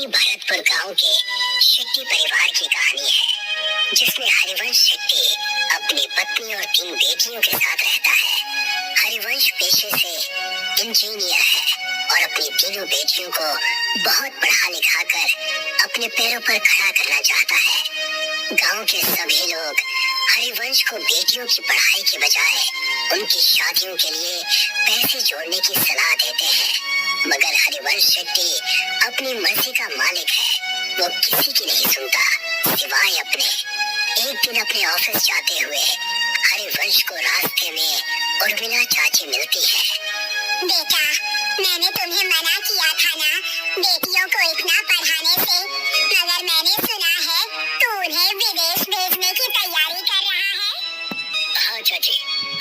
वही भरतपुर गांव के शेट्टी परिवार की कहानी है, जिसमें हरिवंश शेट्टी अपनी पत्नी और 3 बेटियों के साथ रहता है। हरिवंश पेशे से इंजीनियर है और अपनी तीनों बेटियों को बहुत पढ़ा लिखा कर अपने पैरों पर खड़ा करना चाहता है। गांव के सभी लोग हरिवंश को बेटियों की पढ़ाई के बजाय उनकी शादियों के लिए पैसे जोड़ने की सलाह देते हैं, मगर हरिवंश शेट्टी अपनी मर्जी का मालिक है। वो किसी की नहीं सुनता सिवाय अपने। एक दिन अपने ऑफिस जाते हुए हरिवंश को रास्ते में उर्मिला चाची मिलती है। बेटा, मैंने तुम्हें मना किया था ना बेटियों को इतना पढ़ाने से, मगर मैंने सुना है तू उन्हें विदेश भेजने की तैयारी कर रहा है। हाँ चाची,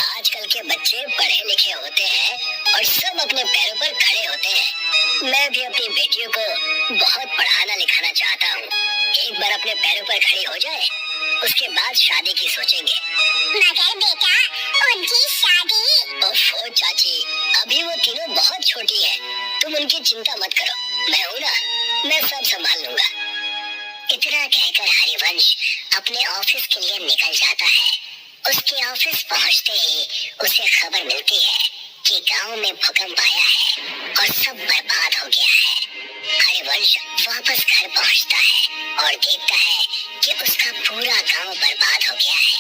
आजकल के बच्चे पढ़े लिखे होते हैं और सब अपने पैरों पर खड़े होते हैं। मैं भी अपनी बेटियों को बहुत पढ़ाना लिखाना चाहता हूँ। एक बार अपने पैरों पर खड़ी हो जाए, उसके बाद शादी की सोचेंगे। मगर बेटा, उनकी शादी। ओफो चाची, अभी वो तीनों बहुत छोटी है, तुम उनकी चिंता मत करो, मैं हूँ ना, मैं सब संभाल लूंगा। इतना कहकर हरिवंश अपने ऑफिस के लिए निकल जाता है। उसके ऑफिस पहुंचते ही उसे खबर मिलती है कि गांव में भूकंप आया है और सब बर्बाद हो गया है। हरिवंश वापस घर पहुंचता है और देखता है कि उसका पूरा गांव बर्बाद हो गया है।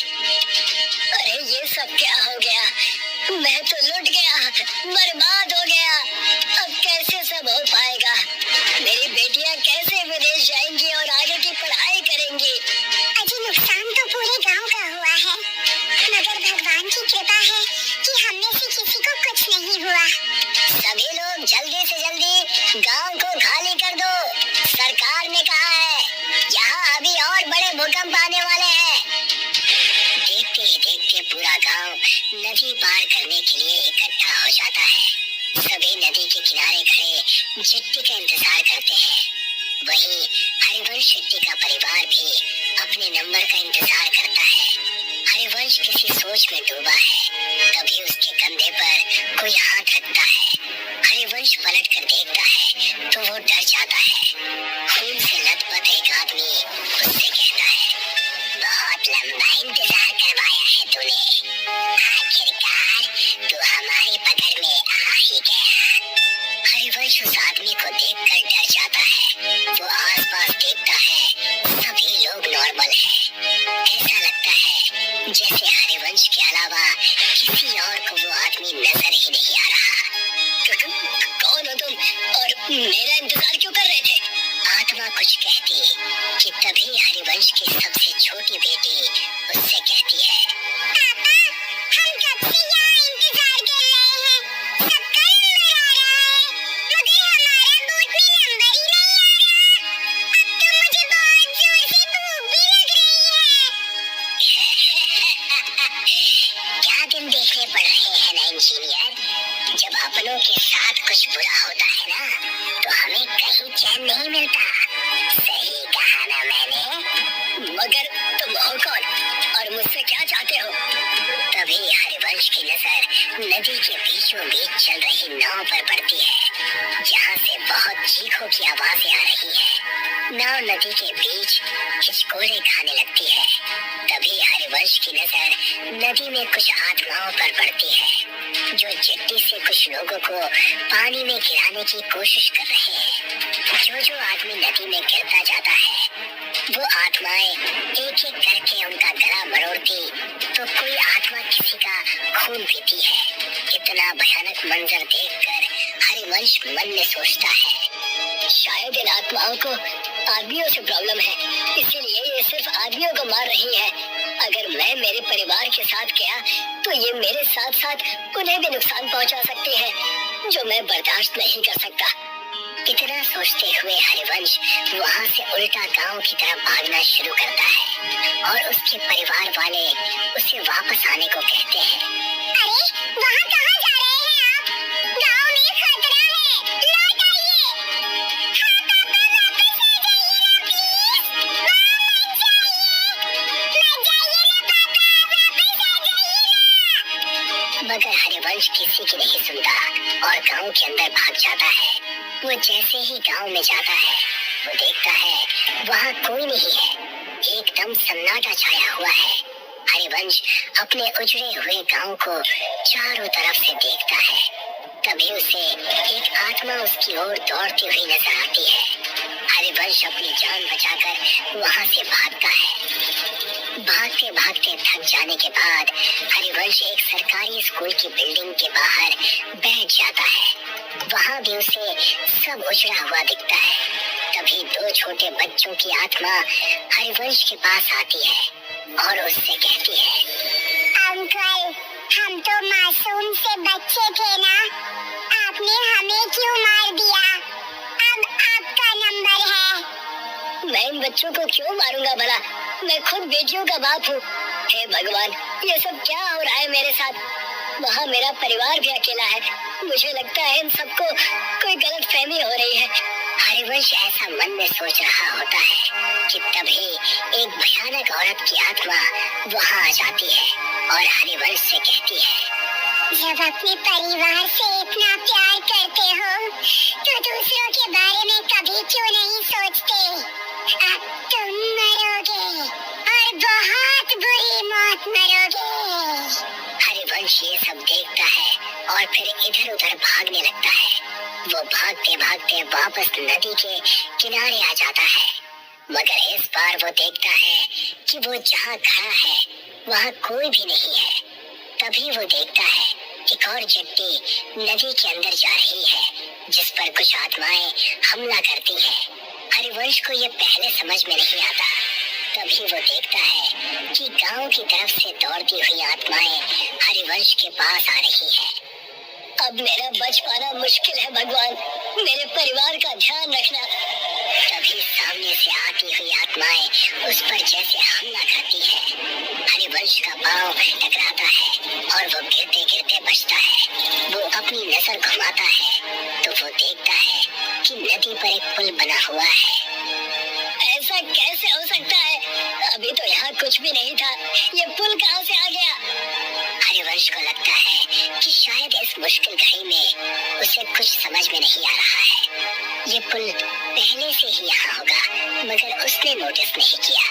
अरे ये सब क्या हो गया? मैं तो लुट गया, बर्बाद हो गया। अब कैसे सब हो पाएगा? मेरी बेटियां कैसे विदेश जाएंगी और आगे की पढ़ाई करेंगी? अजी, नुकसान तो पूरे गांव का हुआ है, मगर भगवान की कृपा है कि हम में से किसी को कुछ नहीं हुआ। सभी लोग जल्दी से जल्दी गांव को खाली कर दो। सरकार ने कहा है यहाँ अभी और बड़े भूकंप आने वाले हैं। देखते ही देखते पूरा गांव नदी पार करने के लिए इकट्ठा हो जाता है। सभी नदी के किनारे खड़े चिट्ठी का इंतजार करते हैं। वहीं हरिवंश शेट्टी का परिवार भी अपने नंबर का इंतजार करता है। हरिवंश किसी सोच में डूबा है, तभी उसके कंधे पर कोई हाथ रखता है। हरिवंश पलट कर देखता है तो वो डर जाता है। खून से लथपथ एक आदमी उससे कहता है, बहुत लंबा इंतजार करवाया है तूने, आखिरकार तू हमारी पकड़ में आ ही गया। हरिवंश उस आदमी को देखकर डर जाता है। वो आसपास देखता है, सभी लोग नॉर्मल हैं। ऐसा लगता है जैसे हरिवंश के अलावा किसी और को वो आदमी नजर ही नहीं आ रहा। कौन हो तुम और मेरा इंतजार क्यों कर रहे थे? आत्मा कुछ कहती कि तभी हरिवंश की सबसे छोटी बेटी उससे कहती है, पापा, हम कब से यहाँ इंतजार कर रहे हैं, सबका नंबर आ रहा है, मगर हमारा बूथ में नंबर ही नहीं आ रहा। अब तो मुझे बहुत जोर से भूख भी लग रही है। क्या दिन देखने पड़ रहे हैं ना इंजीनियर? जब अपनों के साथ कुछ बुरा होता है ना, तो हमें कहीं चैन नहीं मिलता। सही कहा ना मैंने? मगर तुम हो कौन और मुझसे क्या चाहते हो? तभी हरिवंश की नजर नदी के बीचों बीच चल रही नाव पर पड़ती है, जहाँ से बहुत चीखों की आवाजें आ रही है। नाव नदी के बीच हिचकोले खाने लगती है। तभी हरिवंश की नजर नदी में कुछ आत्माओं पर पड़ती है, जो चिट्ठी से कुछ लोगों को पानी में गिराने की कोशिश कर रहे हैं। जो आदमी नदी में गिरता जाता है, वो आत्माएं एक एक करके उनका गला मरोड़ती, तो कोई आत्मा किसी का खून पीती है। इतना भयानक मंजर देखकर हरिवंश मन में सोचता है, शायद इन आत्माओं को आदमियों से प्रॉब्लम है, इसीलिए ये सिर्फ आदमियों को मार रही है। अगर मैं मेरे परिवार के साथ गया तो ये मेरे साथ साथ उन्हें भी नुकसान पहुंचा सकती है, जो मैं बर्दाश्त नहीं कर सकता। इतना सोचते हुए हरिवंश वहाँ से उल्टा गांव की तरफ भागना शुरू करता है और उसके परिवार वाले उसे वापस आने को कहते हैं। अरे, वहाँ कहाँ जा रहे हैं आप? गांव में खतरा है, लौट आइए। हाँ पापा, वापस आ जाइए ना प्लीज। मत जाइए ना पापा, वापस आ जाइए ना। मगर हरिवंश किसी की नहीं सुनता और गांव के अंदर भाग जाता है। वो जैसे ही गांव में जाता है, वो देखता है वहाँ कोई नहीं है, एकदम सन्नाटा छाया हुआ है। हरिवंश अपने उजड़े हुए गांव को चारों तरफ से देखता है। तभी उसे एक आत्मा उसकी ओर दौड़ती हुई नजर आती है। हरिवंश अपनी जान बचाकर वहां से भागता है। भागते भागते थक जाने के बाद हरिवंश एक सरकारी स्कूल की बिल्डिंग के बाहर बैठ जाता है। वहां भी उसे सब उजड़ा हुआ दिखता है। तभी दो छोटे बच्चों की आत्मा हरिवंश के पास आती है और उससे कहती है, अंकल, हम तो मासूम से बच्चे थे ना, आपने हमें क्यों मार दिया? अब आपका नंबर है। मैं इन बच्चों को क्यों मारूंगा भला? मैं खुद बेटियों का बाप हूँ। हे भगवान, ये सब क्या हो रहा है मेरे साथ? वहाँ मेरा परिवार भी अकेला है। मुझे लगता है इन सबको कोई गलत फहमी हो रही है। हरिवंश ऐसा मन में सोच रहा होता है कि तभी एक भयानक औरत की आत्मा वहाँ आ जाती है और हरिवंश से कहती है, जब अपने परिवार से इतना प्यार करते हो तो दूसरों के बारे में कभी क्यों नहीं सोचते? अब तुम मरोगे और बहुत बुरी मौत मरोगे। हरिवंश ये सब देखता है और फिर इधर उधर भागने लगता है। वो भागते भागते वापस नदी के किनारे आ जाता है, मगर इस बार वो देखता है कि वो जहाँ खड़ा है वहाँ कोई भी नहीं है। तभी वो देखता है एक और जेट्टी नदी के अंदर जा रही है, जिस पर कुछ आत्माएं हमला करती हैं। हरिवंश को ये पहले समझ में नहीं आता। तभी वो देखता है कि गांव की तरफ से दौड़ती हुई आत्माएं हरिवंश के पास आ रही है। अब मेरा बच पाना मुश्किल है भगवान, मेरे परिवार का ध्यान रखना। तभी सामने से आती हुई आत्माएं उस पर जैसे हमला करती है। हरिवंश का पांव टकराता है और वो गिरते गिरते बचता है। वो अपनी नजर घुमाता है तो वो देखता है कि नदी पर एक पुल बना हुआ है। ऐसा कैसे हो सकता है? अभी तो यहाँ कुछ भी नहीं था, ये पुल कहाँ से आ गया? हरिवंश को लगता है कि शायद इस मुश्किल घड़ी में उसे कुछ समझ में नहीं आ रहा है। ये पुल पहले से ही यहाँ होगा, मगर उसने नोटिस नहीं किया।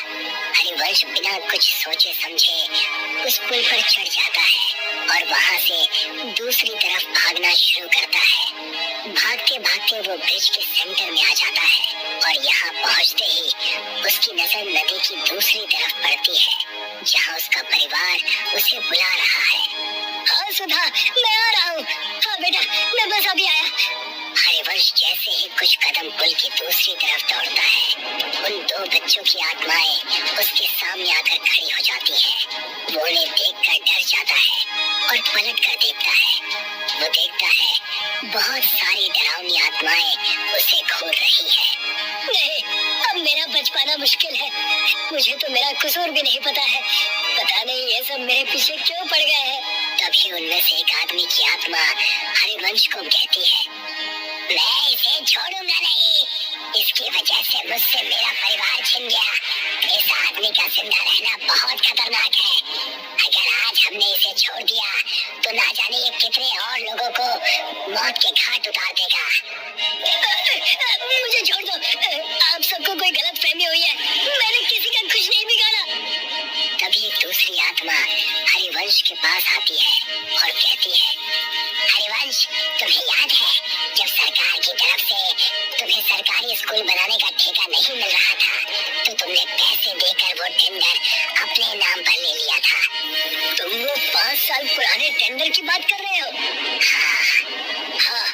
हरिवंश बिना कुछ सोचे समझे उस पुल पर चढ़ जाता है और वहाँ से दूसरी तरफ भागना शुरू करता है। भागते भागते वो ब्रिज के सेंटर में आ जाता है और यहाँ पहुँचते ही उसकी नजर नदी की दूसरी तरफ पड़ती है, जहाँ उसका परिवार उसे बुला रहा है। हाँ सुधा, मैं आ रहा हूँ। हाँ बेटा, मैं बस अभी आया। हरिवंश जैसे ही कुछ कदम पुल की दूसरी तरफ दौड़ता है, उन दो बच्चों की आत्माएं उसके सामने आकर खड़ी हो जाती है। वो उन्हें देखकर डर जाता है और पलट कर देखता है। वो देखता है बहुत सारी डरावनी आत्माएं उसे घूर रही है। नहीं, अब मेरा बच पाना मुश्किल है। मुझे तो मेरा कसूर भी नहीं पता है। पता नहीं ये सब मेरे पीछे क्यों पड़ गए हैं। तभी उनमें से एक आदमी की आत्मा हरिवंश को कहती है, मैं इसे छोड़ूंगा नहीं। इसकी वजह से मुझसे मेरा परिवार छिन गया। इस आदमी का जिंदा रहना बहुत खतरनाक है। अगर आज हमने इसे छोड़ दिया तो ना जाने ये कितने और लोगों को मौत के घाट उतार देगा। मुझे छोड़ दो। आप सबको कोई गलत फहमी हुई है। मैंने किसी का कुछ नहीं बिगाड़ा। तभी एक दूसरी आत्मा हरिवंश के पास आती है और कहती है, हरिवंश, तुम्हें याद है जब सरकार की तरफ से तुम्हें सरकारी स्कूल बनाने का ठेका नहीं मिल रहा था तो तुमने पैसे देकर वो टेंडर अपने नाम पर ले लिया था। तुम वो 5 साल पुराने टेंडर की बात कर रहे हो? हाँ,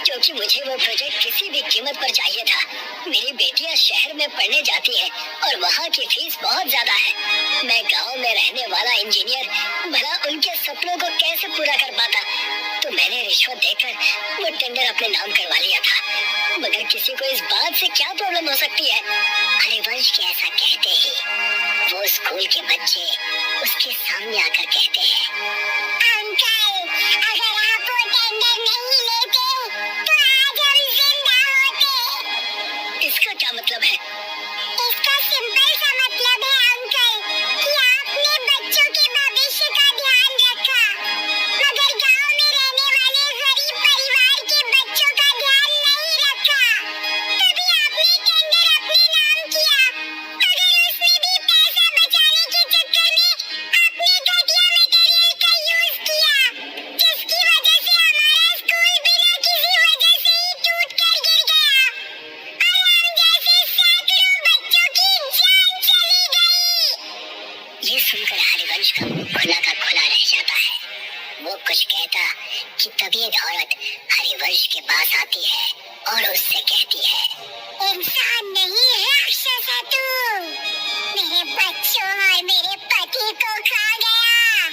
क्योंकि मुझे वो प्रोजेक्ट किसी भी कीमत पर चाहिए था। मेरी बेटियां शहर में पढ़ने जाती हैं और वहाँ की फीस बहुत ज्यादा है। मैं गांव में रहने वाला इंजीनियर भला उनके सपनों को कैसे पूरा कर पाता? तो मैंने रिश्वत देकर वो टेंडर अपने नाम करवा लिया था। मगर किसी को इस बात से क्या प्रॉब्लम हो सकती है? हरिवंश के ऐसा कहते ही वो स्कूल के बच्चे उसके सामने आकर कहते हैं, अंकल, अगर आप वो टेंडर नहीं लेते तो आज हम जिंदा होते। इसका क्या मतलब है? इसका सिंपल सा मतलब है अंकल कि आपने बच्चों के भविष्य का ध्यान रखा, मगर गांव में रहने वाले गरीब परिवार के बच्चों का ध्यान नहीं रखा। तभी आपने टेंडर कि तभी एक औरत हरिवंश के पास आती है और उससे कहती है, इंसान नहीं राक्षस है तू। मेरे बच्चों और मेरे पति को खा गया।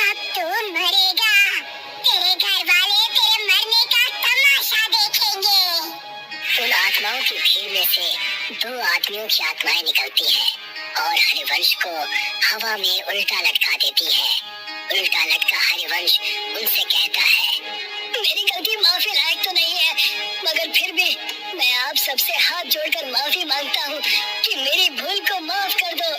अब तू मरेगा। तेरे घर वाले तेरे मरने का तमाशा देखेंगे। उन आत्माओं की भीड़ में से 2 आदमियों की आत्माएं निकलती हैं और हरिवंश को हवा में उल्टा लटका देती है। उल्टा लटका हरिवंश उनसे कहता है, मेरी गलती माफी लायक तो नहीं है, मगर फिर भी मैं आप सबसे हाथ जोड़कर माफी मांगता हूँ कि मेरी भूल को माफ कर दो।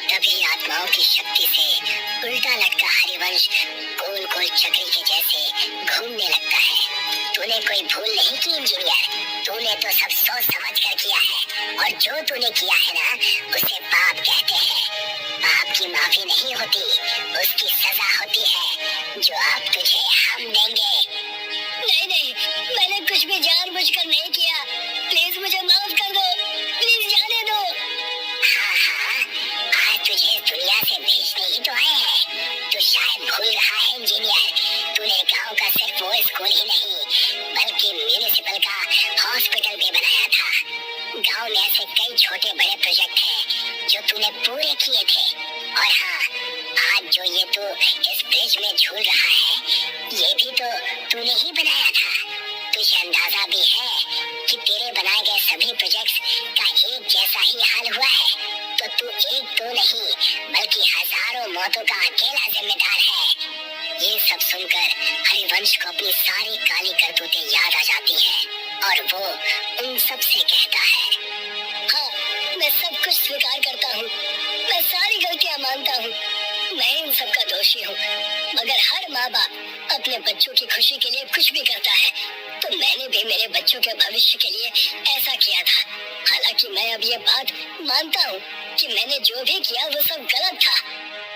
तभी आत्माओं की शक्ति से उल्टा लटका हरिवंश गोल गोल चक्री के जैसे घूमने लगता है। तूने कोई भूल नहीं की इंजीनियर, तूने तो सब सोच समझ कर किया है और जो तूने किया है ना उसे पाप कहते हैं। पाप की माफी नहीं होती, उसकी सजा होती है जो आप तुझे हम देंगे। नहीं नहीं, मैंने कुछ भी जानबूझकर नहीं किया, प्लीज मुझे माफ कर दो, प्लीज जाने दो। हाँ हाँ, आज तुझे इस दुनिया से भेजने ही तो आए हैं। तू शायद भूल रहा है इंजीनियर, तूने गांव का सिर्फ वो स्कूल ही नहीं बल्कि म्यूनिसिपल का हॉस्पिटल भी बनाया था। गांव में ऐसे कई छोटे बड़े प्रोजेक्ट हैं जो तूने पूरे किए थे। और हाँ, आज जो ये तू इस ब्रिज में झूल रहा है ये भी तो तूने ही बनाया था। तुझे अंदाजा भी है कि तेरे बनाए गए सभी प्रोजेक्ट्स का एक जैसा ही हाल हुआ है। तो तू एक दो नहीं बल्कि हजारों मौतों का अकेला जिम्मेदार है। ये सब सुनकर हरिवंश को अपनी सारी काली करतूतें याद आ जाती है और वो उन सब से कहता है, हाँ मैं सब कुछ स्वीकार करता हूँ, मैं सारी गलतियाँ मानता हूँ, मैं इन सब का दोषी हूँ। मगर हर माँ बाप अपने बच्चों की खुशी के लिए कुछ भी करता है, तो मैंने भी मेरे बच्चों के भविष्य के लिए ऐसा किया था। हालांकि मैं अब ये बात मानता हूँ कि मैंने जो भी किया वो सब गलत था।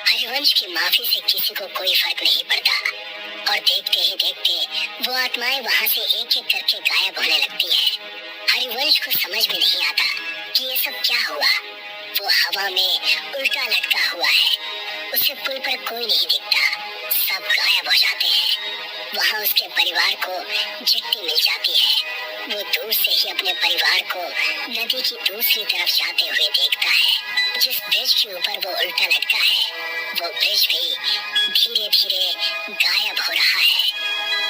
हरिवंश की माफी से किसी को कोई फर्क नहीं पड़ता और देखते ही देखते वो आत्माएं वहाँ से एक एक करके गायब होने लगती है। हरिवंश को समझ में नहीं आता कि ये सब क्या हुआ। वो हवा में उल्टा लटका हुआ है, उसे पुल पर कोई नहीं दिखता, सब गायब हो जाते हैं। वहाँ उसके परिवार को चिट्ठी मिल जाती है। वो दूर से ही अपने परिवार को नदी की दूसरी तरफ जाते हुए देखता है। जिस ब्रिज के ऊपर वो उल्टा लटका है वो ब्रिज भी धीरे धीरे गायब हो रहा है।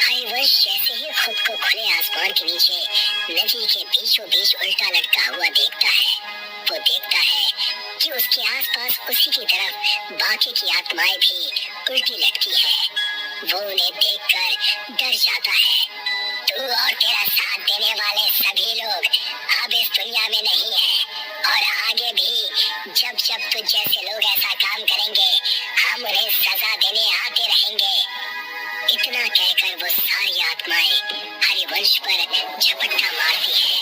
हरिवंश जैसे ही खुद को खुले आसमान के नीचे नदी के बीचों बीच उल्टा लटका हुआ देखता है, वो देखता है कि उसके आसपास उसी की तरफ बाकी की आत्माएं भी उल्टी लटकी है। वो उन्हें देखकर डर जाता है। तू और तेरा साथ देने वाले सभी लोग अब इस दुनिया में नहीं है और आगे भी जब जब तुझ जैसे लोग ऐसा काम करेंगे हम उन्हें सजा देने आते रहेंगे। इतना कहकर वो सारी आत्माएं हरिवंश पर झपट्टा मारती है